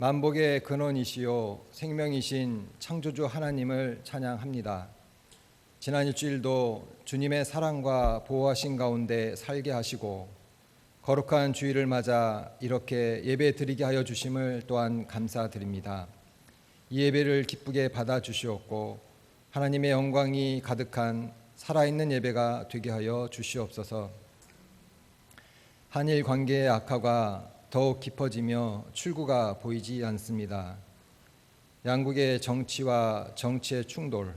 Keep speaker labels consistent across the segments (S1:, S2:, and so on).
S1: 만복의 근원이시요 생명이신 창조주 하나님을 찬양합니다. 지난 일주일도 주님의 사랑과 보호하신 가운데 살게 하시고 거룩한 주일을 맞아 이렇게 예배 드리게 하여 주심을 또한 감사드립니다. 이 예배를 기쁘게 받아 주시옵고 하나님의 영광이 가득한 살아있는 예배가 되게 하여 주시옵소서. 한일 관계의 악화가 더욱 깊어지며 출구가 보이지 않습니다. 양국의 정치와 정치의 충돌,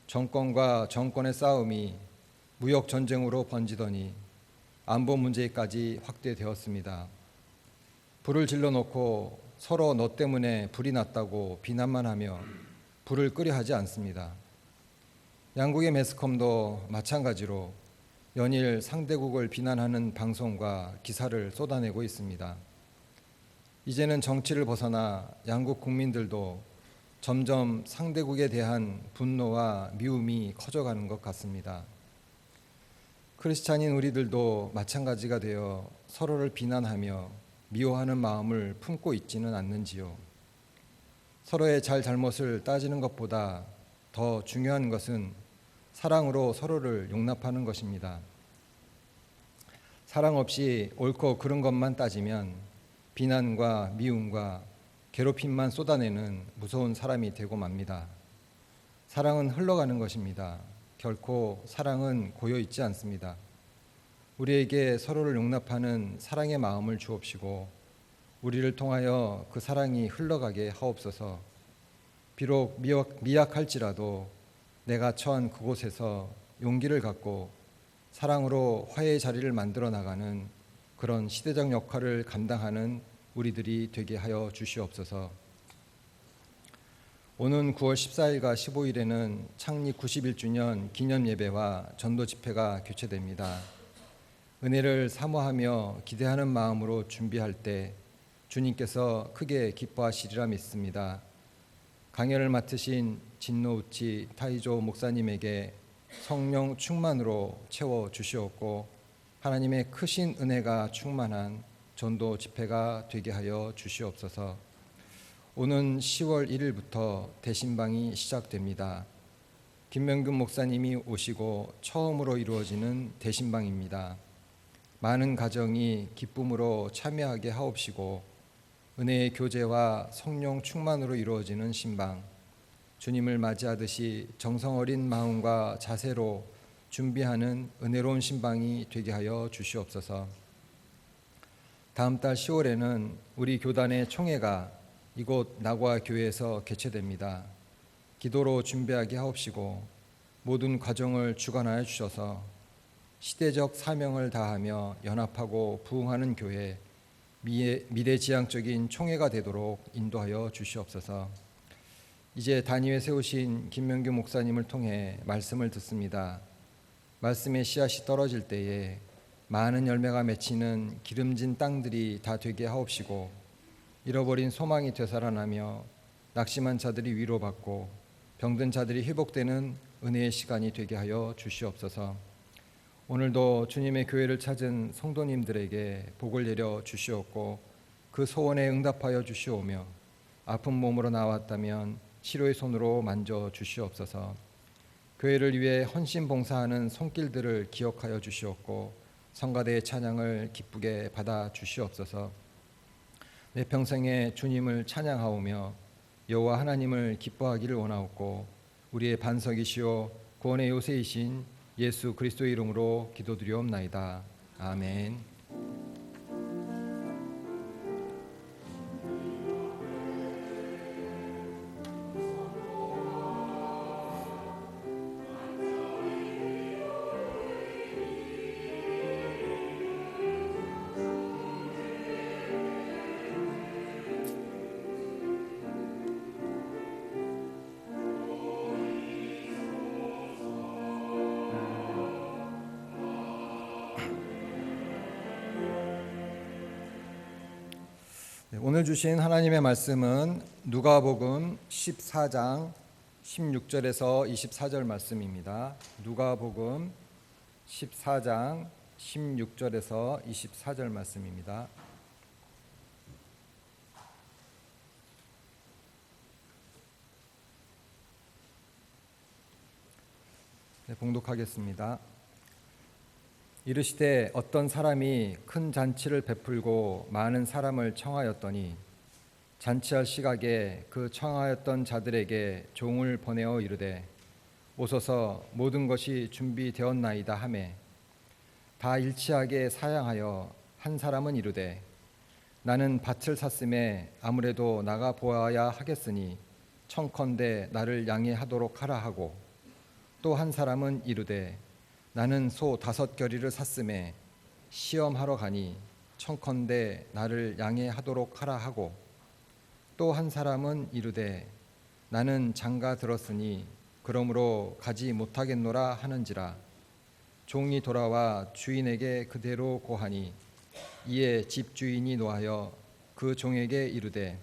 S1: 정권과 정권의 싸움이 무역 전쟁으로 번지더니 안보 문제까지 확대되었습니다. 불을 질러놓고 서로 너 때문에 불이 났다고 비난만 하며 불을 끄려 하지 않습니다. 양국의 매스컴도 마찬가지로 연일 상대국을 비난하는 방송과 기사를 쏟아내고 있습니다. 이제는 정치를 벗어나 양국 국민들도 점점 상대국에 대한 분노와 미움이 커져가는 것 같습니다. 크리스찬인 우리들도 마찬가지가 되어 서로를 비난하며 미워하는 마음을 품고 있지는 않는지요. 서로의 잘못을 따지는 것보다 더 중요한 것은 사랑으로 서로를 용납하는 것입니다. 사랑 없이 옳고 그른 것만 따지면 비난과 미움과 괴롭힘만 쏟아내는 무서운 사람이 되고 맙니다. 사랑은 흘러가는 것입니다. 결코 사랑은 고여 있지 않습니다. 우리에게 서로를 용납하는 사랑의 마음을 주옵시고 우리를 통하여 그 사랑이 흘러가게 하옵소서. 비록 미약할지라도 내가 처한 그곳에서 용기를 갖고 사랑으로 화해의 자리를 만들어 나가는 그런 시대적 역할을 감당하는 우리들이 되게 하여 주시옵소서. 오는 9월 14일과 15일에는 창립 91주년 기념 예배와 전도 집회가 개최됩니다. 은혜를 사모하며 기대하는 마음으로 준비할 때 주님께서 크게 기뻐하시리라 믿습니다. 강연을 맡으신 진노우치 타이조 목사님에게 성령 충만으로 채워 주시옵고 하나님의 크신 은혜가 충만한 전도 집회가 되게 하여 주시옵소서. 오는 10월 1일부터 대신방이 시작됩니다. 김명균 목사님이 오시고 처음으로 이루어지는 대신방입니다. 많은 가정이 기쁨으로 참여하게 하옵시고 은혜의 교제와 성령 충만으로 이루어지는 신방, 주님을 맞이하듯이 정성 어린 마음과 자세로 준비하는 은혜로운 신방이 되게 하여 주시옵소서. 다음 달 10월에는 우리 교단의 총회가 이곳 나고아 교회에서 개최됩니다. 기도로 준비하게 하옵시고 모든 과정을 주관하여 주셔서 시대적 사명을 다하며 연합하고 부흥하는 교회, 미래지향적인 총회가 되도록 인도하여 주시옵소서. 이제 단위에 세우신 김명규 목사님을 통해 말씀을 듣습니다. 말씀의 씨앗이 떨어질 때에 많은 열매가 맺히는 기름진 땅들이 다 되게 하옵시고 잃어버린 소망이 되살아나며 낙심한 자들이 위로받고 병든 자들이 회복되는 은혜의 시간이 되게 하여 주시옵소서. 오늘도 주님의 교회를 찾은 성도님들에게 복을 내려 주시옵고 그 소원에 응답하여 주시오며 아픈 몸으로 나왔다면 치료의 손으로 만져 주시옵소서. 교회를 위해 헌신 봉사하는 손길들을 기억하여 주시옵고 성가대의 찬양을 기쁘게 받아 주시옵소서. 내 평생에 주님을 찬양하오며 여호와 하나님을 기뻐하기를 원하옵고 우리의 반석이시오 구원의 요새이신 예수 그리스도의 이름으로 기도드리옵나이다. 아멘. 오늘 주신 하나님의 말씀은 누가복음 14장 16절에서 24절 말씀입니다. 누가복음 14장 16절에서 24절 말씀입니다. 봉독하겠습니다. 이르시되 어떤 사람이 큰 잔치를 베풀고 많은 사람을 청하였더니 잔치할 시각에 그 청하였던 자들에게 종을 보내어 이르되 오소서 모든 것이 준비되었나이다 하매 다 일치하게 사양하여 한 사람은 이르되 나는 밭을 샀음에 아무래도 나가 보아야 하겠으니 청컨대 나를 양해하도록 하라 하고 또 한 사람은 이르되 나는 소 5겨리를 샀음에 시험하러 가니 청컨대 나를 양해하도록 하라 하고 또 한 사람은 이르되 나는 장가 들었으니 그러므로 가지 못하겠노라 하는지라. 종이 돌아와 주인에게 그대로 고하니 이에 집주인이 노하여 그 종에게 이르되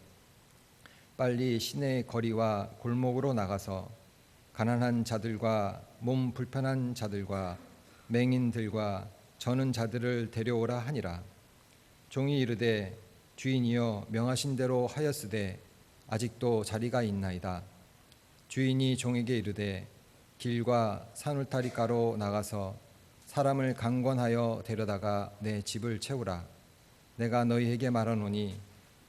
S1: 빨리 시내 거리와 골목으로 나가서 가난한 자들과 몸 불편한 자들과 맹인들과 저는 자들을 데려오라 하니라. 종이 이르되 주인이여 명하신 대로 하였으되 아직도 자리가 있나이다. 주인이 종에게 이르되 길과 산울타리가로 나가서 사람을 강권하여 데려다가 내 집을 채우라. 내가 너희에게 말하노니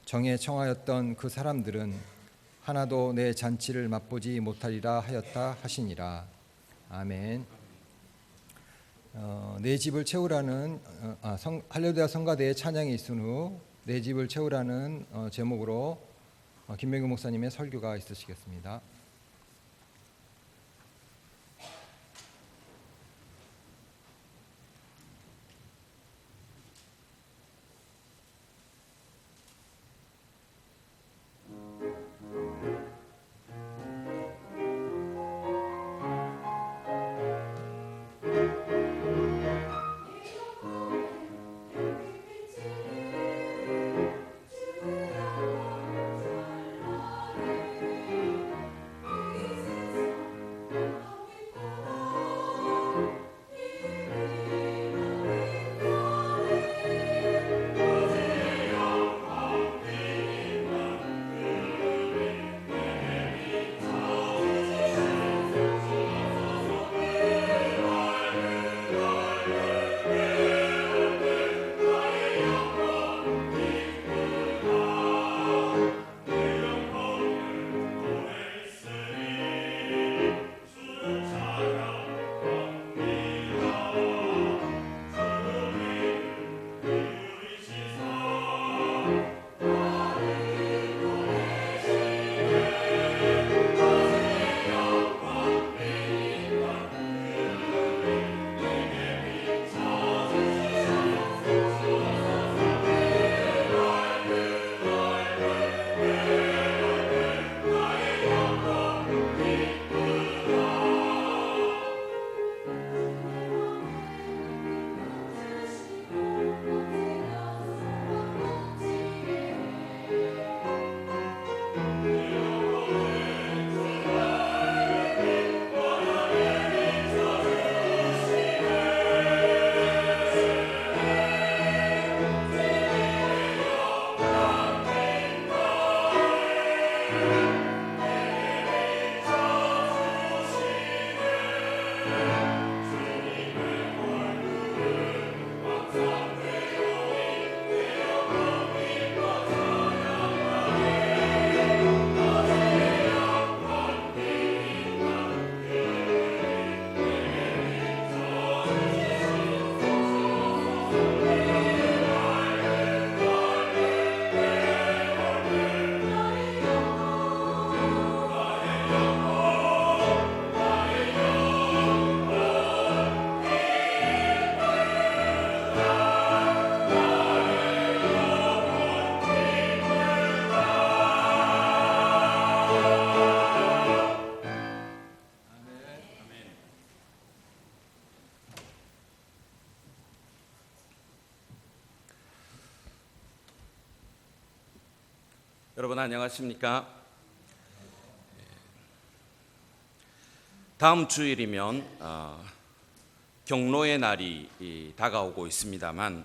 S1: 정에 청하였던 그 사람들은 하나도 내 잔치를 맛보지 못하리라 하였다 하시니라. 아멘. 내 집을 채우라는 할렐루야 성가대의 찬양이 있은 후 내 집을 채우라는 제목으로 김명규 목사님의 설교가 있으시겠습니다.
S2: 여러분 안녕하십니까? 다음 주일이면 경로의 날이 다가오고 있습니다만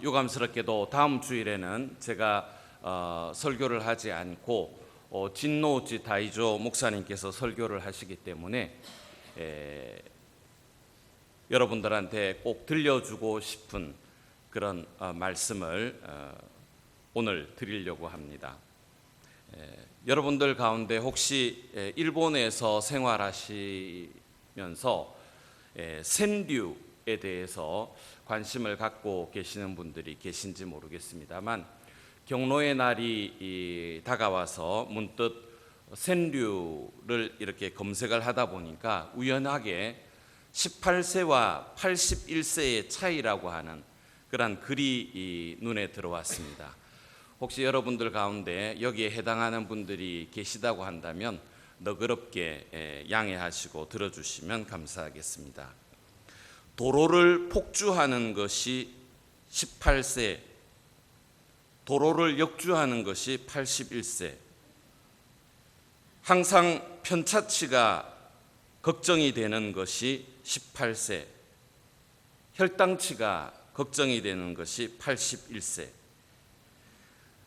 S2: 유감스럽게도 다음 주일에는 제가 설교를 하지 않고 진노우치 다이조 목사님께서 설교를 하시기 때문에 여러분들한테 꼭 들려주고 싶은 그런 말씀을 오늘 드리려고 합니다. 여러분들 가운데 혹시 일본에서 생활하시면서 샌류에 대해서 관심을 갖고 계시는 분들이 계신지 모르겠습니다만, 경로의 날이 다가와서 문득 샌류를 이렇게 검색을 하다 보니까 우연하게 18세와 81세의 차이라고 하는 그런 글이 눈에 들어왔습니다. 혹시 여러분들 가운데 여기에 해당하는 분들이 계시다고 한다면 너그럽게 양해하시고 들어주시면 감사하겠습니다. 도로를 폭주하는 것이 18세, 도로를 역주하는 것이 81세, 항상 편차치가 걱정이 되는 것이 18세, 혈당치가 걱정이 되는 것이 81세,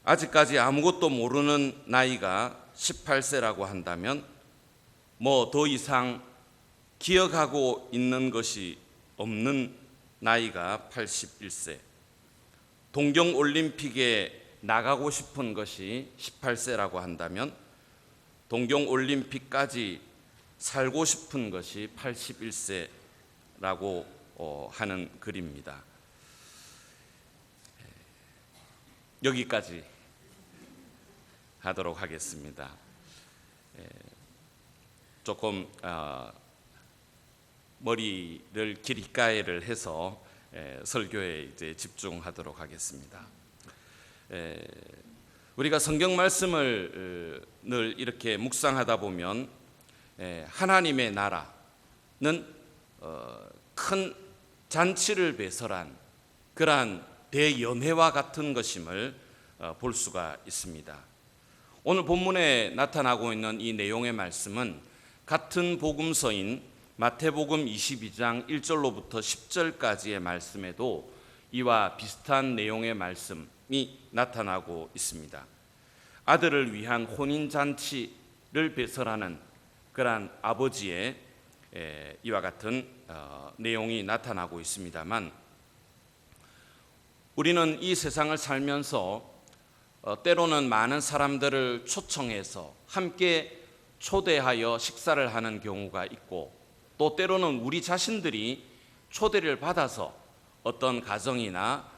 S2: 아직까지 아무것도 모르는 나이가 18세라고 한다면 뭐 더 이상 기억하고 있는 것이 없는 나이가 81세, 동경올림픽에 나가고 싶은 것이 18세라고 한다면 동경올림픽까지 살고 싶은 것이 81세라고 하는 글입니다. 여기까지 하도록 하겠습니다. 조금 머리를 기립가에를 해서 설교에 이제 집중하도록 하겠습니다. 우리가 성경 말씀을 늘 이렇게 묵상하다 보면 하나님의 나라는 큰 잔치를 배설한 그러한 대연회와 같은 것임을 볼 수가 있습니다. 오늘 본문에 나타나고 있는 이 내용의 말씀은 같은 복음서인 마태복음 22장 1절로부터 10절까지의 말씀에도 이와 비슷한 내용의 말씀이 나타나고 있습니다. 아들을 위한 혼인잔치를 배설하는 그러한 아버지의 이와 같은 내용이 나타나고 있습니다만, 우리는 이 세상을 살면서 때로는 많은 사람들을 초청해서 함께 초대하여 식사를 하는 경우가 있고, 또 때로는 우리 자신들이 초대를 받아서 어떤 가정이나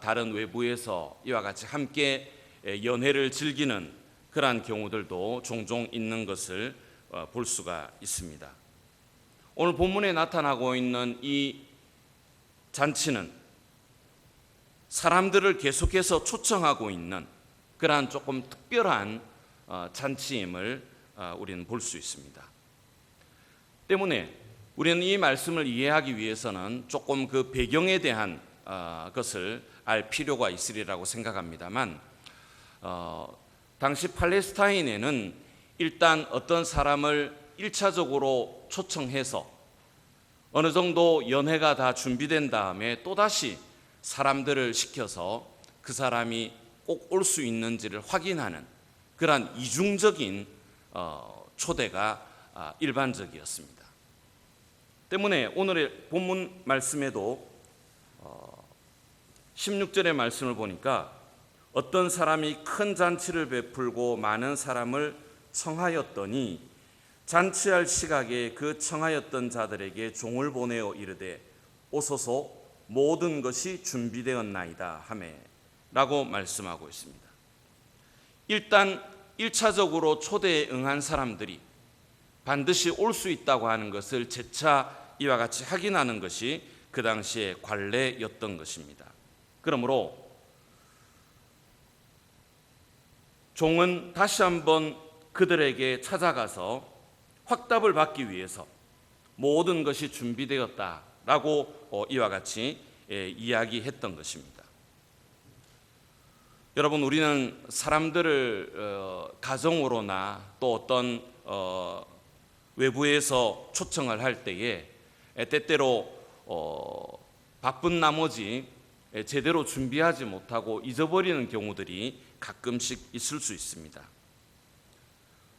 S2: 다른 외부에서 이와 같이 함께 연회를 즐기는 그러한 경우들도 종종 있는 것을 볼 수가 있습니다. 오늘 본문에 나타나고 있는 이 잔치는 사람들을 계속해서 초청하고 있는 그러한 조금 특별한 잔치임을 우리는 볼 수 있습니다. 때문에 우리는 이 말씀을 이해하기 위해서는 조금 그 배경에 대한 것을 알 필요가 있으리라고 생각합니다만, 당시 팔레스타인에는 일단 어떤 사람을 1차적으로 초청해서 어느 정도 연회가 다 준비된 다음에 또다시 사람들을 시켜서 그 사람이 꼭 올 수 있는지를 확인하는 그러한 이중적인 초대가 일반적이었습니다. 때문에 오늘의 본문 말씀에도 16절의 말씀을 보니까 어떤 사람이 큰 잔치를 베풀고 많은 사람을 청하였더니 잔치할 시각에 그 청하였던 자들에게 종을 보내어 이르되 오소서 모든 것이 준비되었나이다 하매 라고 말씀하고 있습니다. 일단 1차적으로 초대에 응한 사람들이 반드시 올 수 있다고 하는 것을 재차 이와 같이 확인하는 것이 그 당시의 관례였던 것입니다. 그러므로 종은 다시 한번 그들에게 찾아가서 확답을 받기 위해서 모든 것이 준비되었다라고 이와 같이 이야기했던 것입니다. 여러분, 우리는 사람들을 가정으로나 또 어떤 외부에서 초청을 할 때에 때때로 바쁜 나머지 제대로 준비하지 못하고 잊어버리는 경우들이 가끔씩 있을 수 있습니다.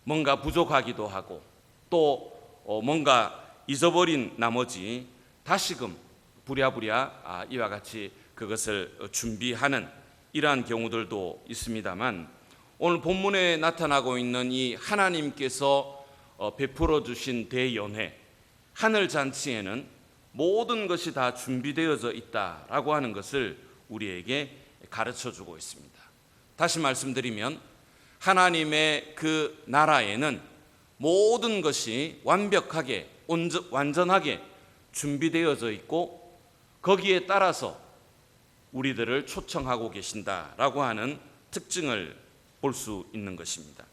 S2: 뭔가 부족하기도 하고 또 뭔가 잊어버린 나머지 다시금 부랴부랴 이와 같이 그것을 준비하는 이러한 경우들도 있습니다만, 오늘 본문에 나타나고 있는 이 하나님께서 베풀어 주신 대연회 하늘 잔치에는 모든 것이 다 준비되어져 있다라고 하는 것을 우리에게 가르쳐 주고 있습니다. 다시 말씀드리면 하나님의 그 나라에는 모든 것이 완벽하게 완전하게 준비되어져 있고 거기에 따라서 우리들을 초청하고 계신다라고 하는 특징을 볼 수 있는 것입니다.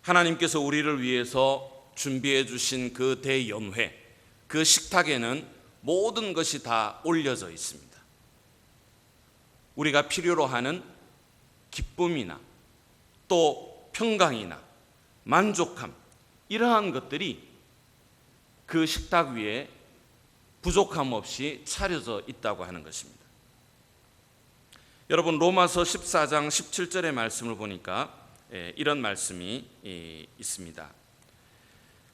S2: 하나님께서 우리를 위해서 준비해 주신 그 대연회, 그 식탁에는 모든 것이 다 올려져 있습니다. 우리가 필요로 하는 기쁨이나 또 평강이나 만족함, 이러한 것들이 그 식탁 위에 부족함 없이 차려져 있다고 하는 것입니다. 여러분, 로마서 14장 17절의 말씀을 보니까 이런 말씀이 있습니다.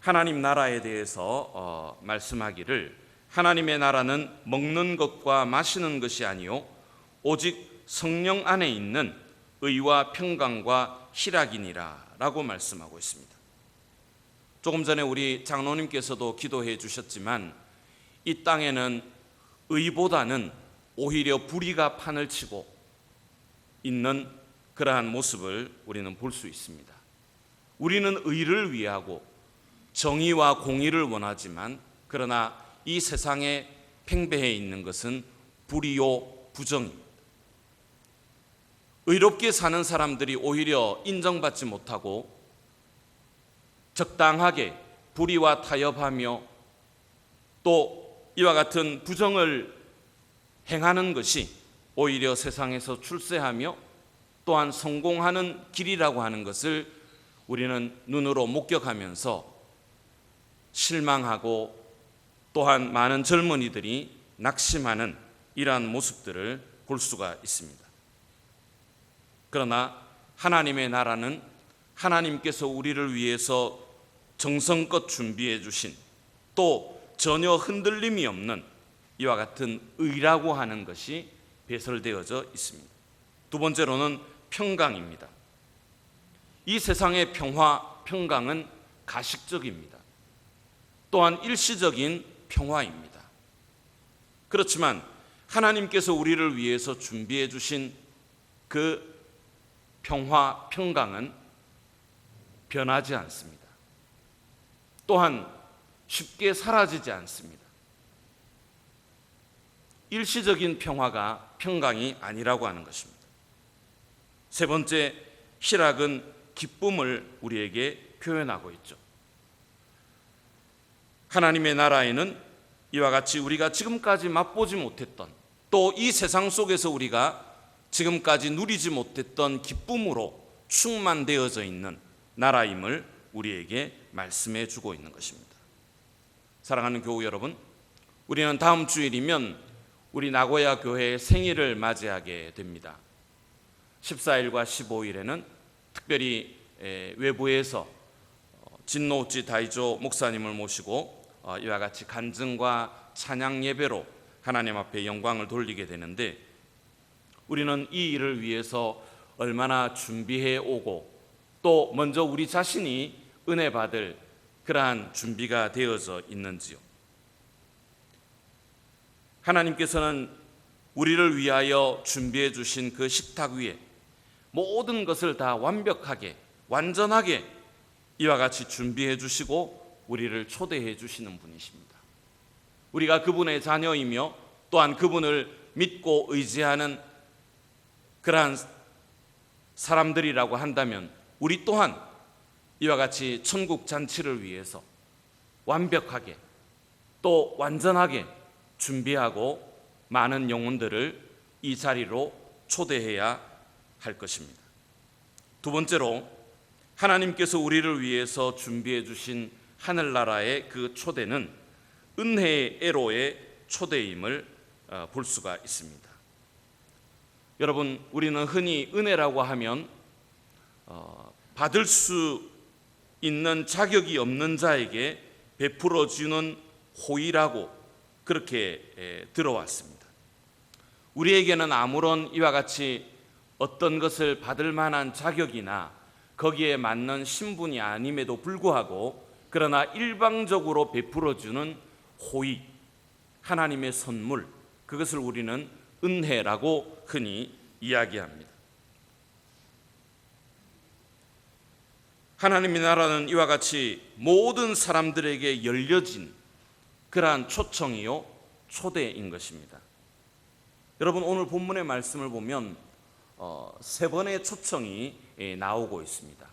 S2: 하나님 나라에 대해서 말씀하기를, 하나님의 나라는 먹는 것과 마시는 것이 아니요 오직 성령 안에 있는 의와 평강과 희락이니라 라고 말씀하고 있습니다. 조금 전에 우리 장로님께서도 기도해 주셨지만 이 땅에는 의보다는 오히려 불의가 판을 치고 있는 그러한 모습을 우리는 볼 수 있습니다. 우리는 의를 위하고 정의와 공의를 원하지만, 그러나 이 세상에 팽배해 있는 것은 불의요 부정입니다. 의롭게 사는 사람들이 오히려 인정받지 못하고 적당하게 불의와 타협하며 또 이와 같은 부정을 행하는 것이 오히려 세상에서 출세하며 또한 성공하는 길이라고 하는 것을 우리는 눈으로 목격하면서 실망하고 또한 많은 젊은이들이 낙심하는 이러한 모습들을 볼 수가 있습니다. 그러나 하나님의 나라는 하나님께서 우리를 위해서 정성껏 준비해 주신 또 전혀 흔들림이 없는 이와 같은 의라고 하는 것이 배설되어져 있습니다. 두 번째로는 평강입니다. 이 세상의 평화, 평강은 가식적입니다. 또한 일시적인 평화입니다. 그렇지만 하나님께서 우리를 위해서 준비해 주신 그 평화, 평강은 변하지 않습니다. 또한 쉽게 사라지지 않습니다. 일시적인 평화가 평강이 아니라고 하는 것입니다. 세 번째, 희락은 기쁨을 우리에게 표현하고 있죠. 하나님의 나라에는 이와 같이 우리가 지금까지 맛보지 못했던, 또 이 세상 속에서 우리가 지금까지 누리지 못했던 기쁨으로 충만되어져 있는 나라임을 우리에게 말씀해 주고 있는 것입니다. 사랑하는 교우 여러분, 우리는 다음 주일이면 우리 나고야 교회의 생일을 맞이하게 됩니다. 14일과 15일에는 특별히 외부에서 진노우치 다이조 목사님을 모시고 이와 같이 간증과 찬양 예배로 하나님 앞에 영광을 돌리게 되는데, 우리는 이 일을 위해서 얼마나 준비해 오고 또 먼저 우리 자신이 은혜 받을 그러한 준비가 되어져 있는지요. 하나님께서는 우리를 위하여 준비해 주신 그 식탁 위에 모든 것을 다 완벽하게 완전하게 이와 같이 준비해 주시고 우리를 초대해 주시는 분이십니다. 우리가 그분의 자녀이며 또한 그분을 믿고 의지하는 그러한 사람들이라고 한다면 우리 또한 이와 같이 천국 잔치를 위해서 완벽하게 또 완전하게 준비하고 많은 영혼들을 이 자리로 초대해야 할 것입니다. 두 번째로, 하나님께서 우리를 위해서 준비해 주신 하늘나라의 그 초대는 은혜의 애로의 초대임을 볼 수가 있습니다. 여러분, 우리는 흔히 은혜라고 하면 받을 수 있는 자격이 없는 자에게 베풀어 주는 호의라고 그렇게 들어왔습니다. 우리에게는 아무런 이와 같이 어떤 것을 받을 만한 자격이나 거기에 맞는 신분이 아님에도 불구하고 그러나 일방적으로 베풀어주는 호의, 하나님의 선물, 그것을 우리는 은혜라고 흔히 이야기합니다. 하나님의 나라는 이와 같이 모든 사람들에게 열려진 그러한 초청이요 초대인 것입니다. 여러분, 오늘 본문의 말씀을 보면 세 번의 초청이 나오고 있습니다.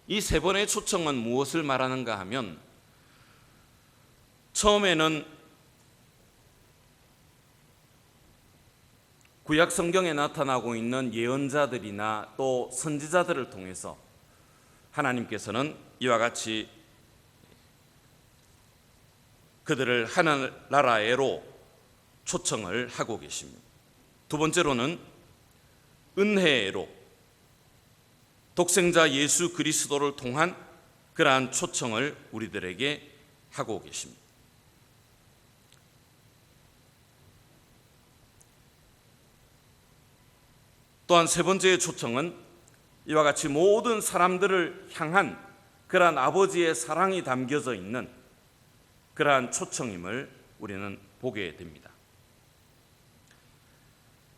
S2: 이 세 번의 초청은 무엇을 말하는가 하면, 처음에는 구약 성경에 나타나고 있는 예언자들이나 또 선지자들을 통해서 하나님께서는 이와 같이 그들을 하늘나라에로 초청을 하고 계십니다. 두 번째로는 은혜로 독생자 예수 그리스도를 통한 그러한 초청을 우리들에게 하고 계십니다. 또한 세 번째의 초청은 이와 같이 모든 사람들을 향한 그러한 아버지의 사랑이 담겨져 있는 그러한 초청임을 우리는 보게 됩니다.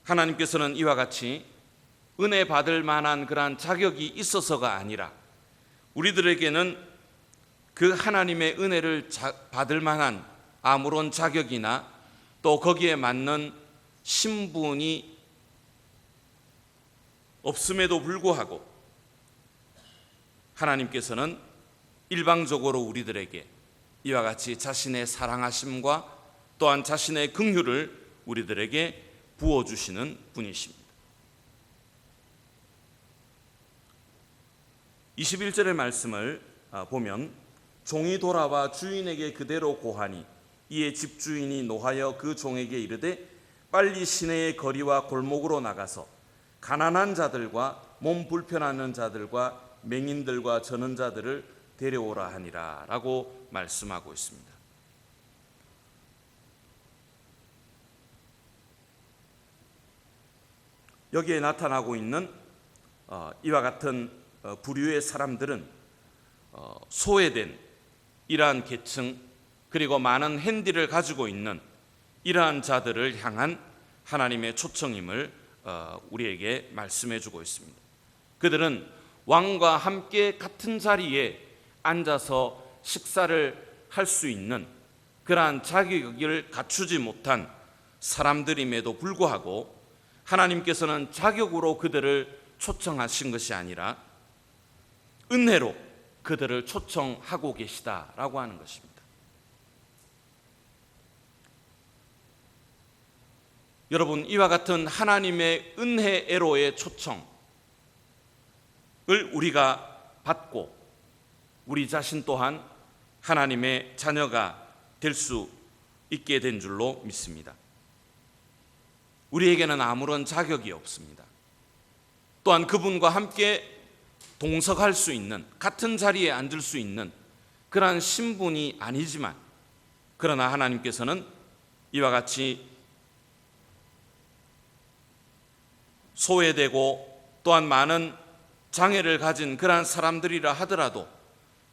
S2: 하나님께서는 이와 같이 은혜 받을 만한 그러한 자격이 있어서가 아니라 우리들에게는 그 하나님의 은혜를 받을 만한 아무런 자격이나 또 거기에 맞는 신분이 없음에도 불구하고 하나님께서는 일방적으로 우리들에게 이와 같이 자신의 사랑하심과 또한 자신의 긍휼을 우리들에게 부어주시는 분이십니다. 21절의 말씀을 보면, 종이 돌아와 주인에게 그대로 고하니 이에 집주인이 노하여 그 종에게 이르되 빨리 시내의 거리와 골목으로 나가서 가난한 자들과 몸 불편하는 자들과 맹인들과 저는 자들을 데려오라 하니라 라고 말씀하고 있습니다. 여기에 나타나고 있는 이와 같은 부류의 사람들은 소외된 이러한 계층, 그리고 많은 핸디를 가지고 있는 이러한 자들을 향한 하나님의 초청임을 우리에게 말씀해 주고 있습니다. 그들은 왕과 함께 같은 자리에 앉아서 식사를 할 수 있는 그러한 자격을 갖추지 못한 사람들임에도 불구하고 하나님께서는 자격으로 그들을 초청하신 것이 아니라 은혜로 그들을 초청하고 계시다라고 하는 것입니다. 여러분, 이와 같은 하나님의 은혜애로의 초청을 우리가 받고 우리 자신 또한 하나님의 자녀가 될 수 있게 된 줄로 믿습니다. 우리에게는 아무런 자격이 없습니다. 또한 그분과 함께 동석할 수 있는, 같은 자리에 앉을 수 있는 그러한 신분이 아니지만, 그러나 하나님께서는 이와 같이 소외되고 또한 많은 장애를 가진 그러한 사람들이라 하더라도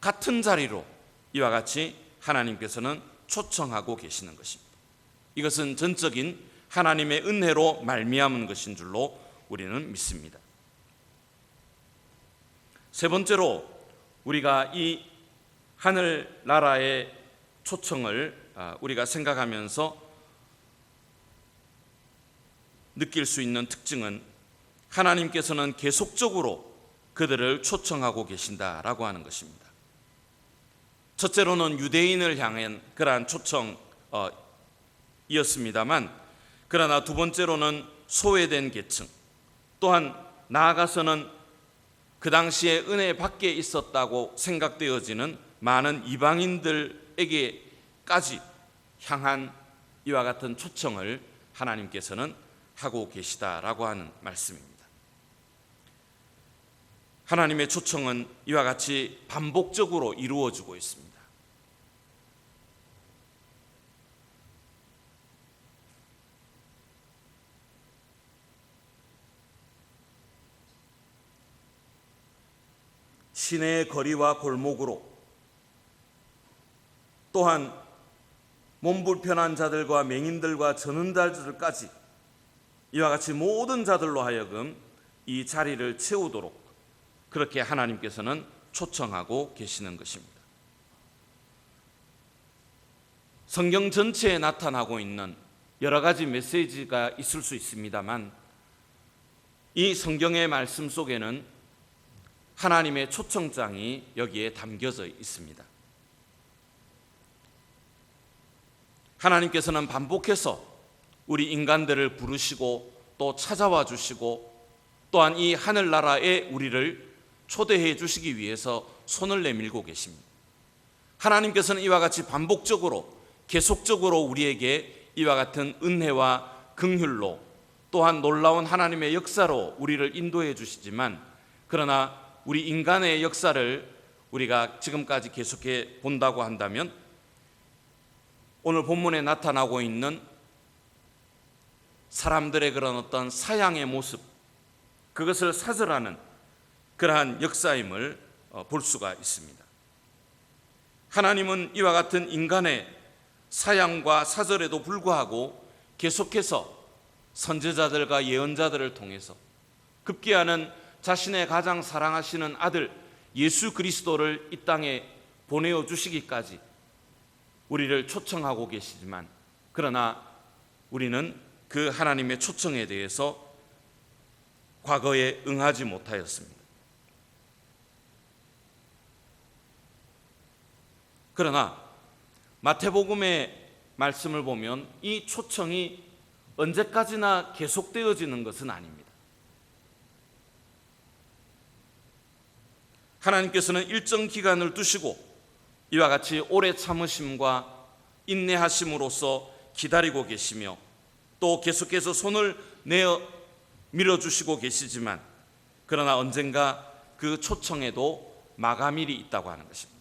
S2: 같은 자리로 이와 같이 하나님께서는 초청하고 계시는 것입니다. 이것은 전적인 하나님의 은혜로 말미암은 것인 줄로 우리는 믿습니다. 세 번째로 우리가 이 하늘나라의 초청을 우리가 생각하면서 느낄 수 있는 특징은, 하나님께서는 계속적으로 그들을 초청하고 계신다라고 하는 것입니다. 첫째로는 유대인을 향한 그러한 초청이었습니다만, 그러나 두 번째로는 소외된 계층, 또한 나아가서는 그 당시에 은혜 밖에 있었다고 생각되어지는 많은 이방인들에게까지 향한 이와 같은 초청을 하나님께서는 하고 계시다라고 하는 말씀입니다. 하나님의 초청은 이와 같이 반복적으로 이루어지고 있습니다. 시내의 거리와 골목으로, 또한 몸 불편한 자들과 맹인들과 저는 자들까지 이와 같이 모든 자들로 하여금 이 자리를 채우도록 그렇게 하나님께서는 초청하고 계시는 것입니다. 성경 전체에 나타나고 있는 여러 가지 메시지가 있을 수 있습니다만, 이 성경의 말씀 속에는 하나님의 초청장이 여기에 담겨져 있습니다. 하나님께서는 반복해서 우리 인간들을 부르시고 또 찾아와 주시고, 또한 이 하늘나라에 우리를 초대해 주시기 위해서 손을 내밀고 계십니다. 하나님께서는 이와 같이 반복적으로 계속적으로 우리에게 이와 같은 은혜와 긍휼로, 또한 놀라운 하나님의 역사로 우리를 인도해 주시지만, 그러나 우리 인간의 역사를 우리가 지금까지 계속해 본다고 한다면, 오늘 본문에 나타나고 있는 사람들의 그런 어떤 사양의 모습, 그것을 사절하는 그러한 역사임을 볼 수가 있습니다. 하나님은 이와 같은 인간의 사양과 사절에도 불구하고 계속해서 선지자들과 예언자들을 통해서, 급기야는 자신의 가장 사랑하시는 아들 예수 그리스도를 이 땅에 보내어 주시기까지 우리를 초청하고 계시지만, 그러나 우리는 그 하나님의 초청에 대해서 과거에 응하지 못하였습니다. 그러나 마태복음의 말씀을 보면 이 초청이 언제까지나 계속되어지는 것은 아닙니다. 하나님께서는 일정 기간을 두시고 이와 같이 오래 참으심과 인내하심으로써 기다리고 계시며, 또 계속해서 손을 내어 밀어주시고 계시지만, 그러나 언젠가 그 초청에도 마감일이 있다고 하는 것입니다.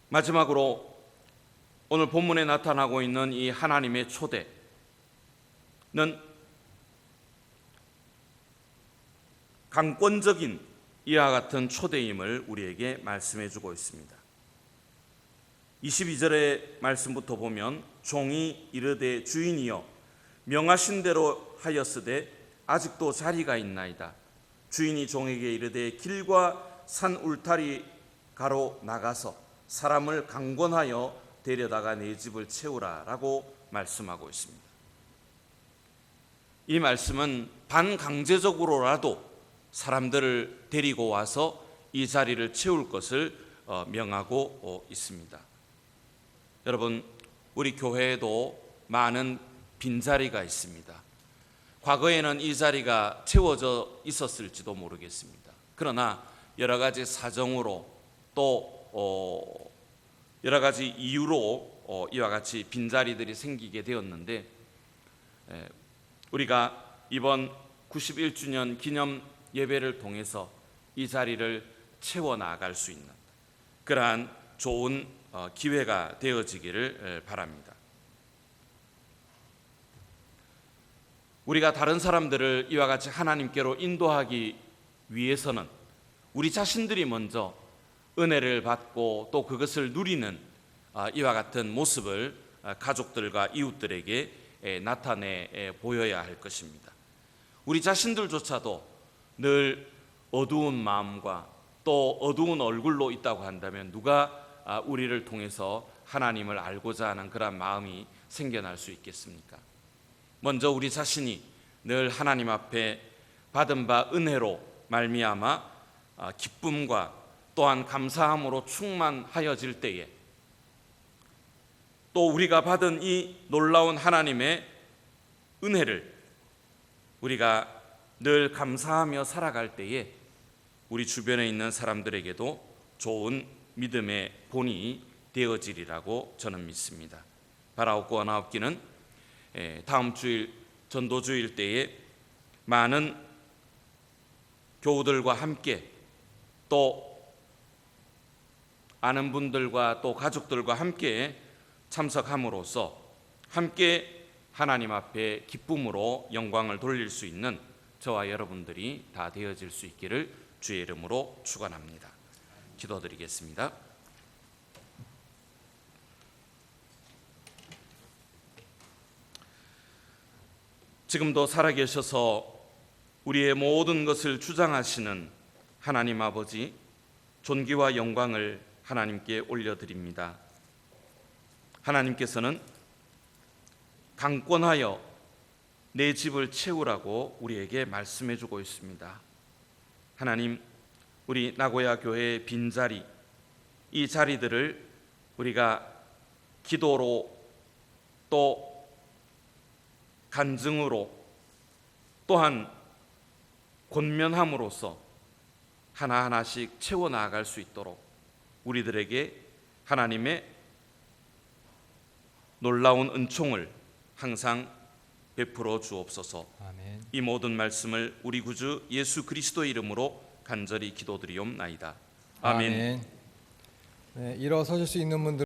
S2: 마지막으로 오늘 본문에 나타나고 있는 이 하나님의 초대는 강권적인 이와 같은 초대임을 우리에게 말씀해 주고 있습니다. 22절의 말씀부터 보면, 종이 이르되 주인이여 명하신 대로 하였으되 아직도 자리가 있나이다. 주인이 종에게 이르되 길과 산 울타리 가로 나가서 사람을 강권하여 데려다가 내 집을 채우라 라고 말씀하고 있습니다. 이 말씀은 반강제적으로라도 사람들을 데리고 와서 이 자리를 채울 것을 명하고 있습니다. 여러분, 우리 교회에도 많은 빈자리가 있습니다. 과거에는 이 자리가 채워져 있었을지도 모르겠습니다. 그러나 여러 가지 사정으로 또 여러 가지 이유로 이와 같이 빈자리들이 생기게 되었는데, 우리가 이번 91주년 기념 예배를 통해서 이 자리를 채워나갈 수 있는 그러한 좋은 기회가 되어지기를 바랍니다. 우리가 다른 사람들을 이와 같이 하나님께로 인도하기 위해서는 우리 자신들이 먼저 은혜를 받고 또 그것을 누리는 이와 같은 모습을 가족들과 이웃들에게 나타내 보여야 할 것입니다. 우리 자신들조차도 늘 어두운 마음과 또 어두운 얼굴로 있다고 한다면 누가 우리를 통해서 하나님을 알고자 하는 그런 마음이 생겨날 수 있겠습니까? 먼저 우리 자신이 늘 하나님 앞에 받은 바 은혜로 말미암아 기쁨과 또한 감사함으로 충만하여질 때에, 또 우리가 받은 이 놀라운 하나님의 은혜를 우리가 늘 감사하며 살아갈 때에 우리 주변에 있는 사람들에게도 좋은 믿음의 본이 되어지리라고 저는 믿습니다. 바라옵고 원하옵기는 다음 주일 전도주일 때에 많은 교우들과 함께 또 아는 분들과 또 가족들과 함께 참석함으로써 함께 하나님 앞에 기쁨으로 영광을 돌릴 수 있는 저와 여러분들이 다 되어질 수 있기를 주의 이름으로 축원합니다. 기도드리겠습니다. 지금도 살아계셔서 우리의 모든 것을 주장하시는 하나님 아버지, 존귀와 영광을 하나님께 올려드립니다. 하나님께서는 강권하여 내 집을 채우라고 우리에게 말씀해주고 있습니다. 하나님, 우리 나고야 교회의 빈자리, 이 자리들을 우리가 기도로 또 간증으로 또한 권면함으로써 하나하나씩 채워나갈 수 있도록 우리들에게 하나님의 놀라운 은총을 항상 베풀어 주옵소서.
S1: 아멘.
S2: 이 모든 말씀을 우리 구주 예수 그리스도의 이름으로 간절히 기도드리옵나이다. 아멘.
S1: 네, 일어서실 수 있는 분들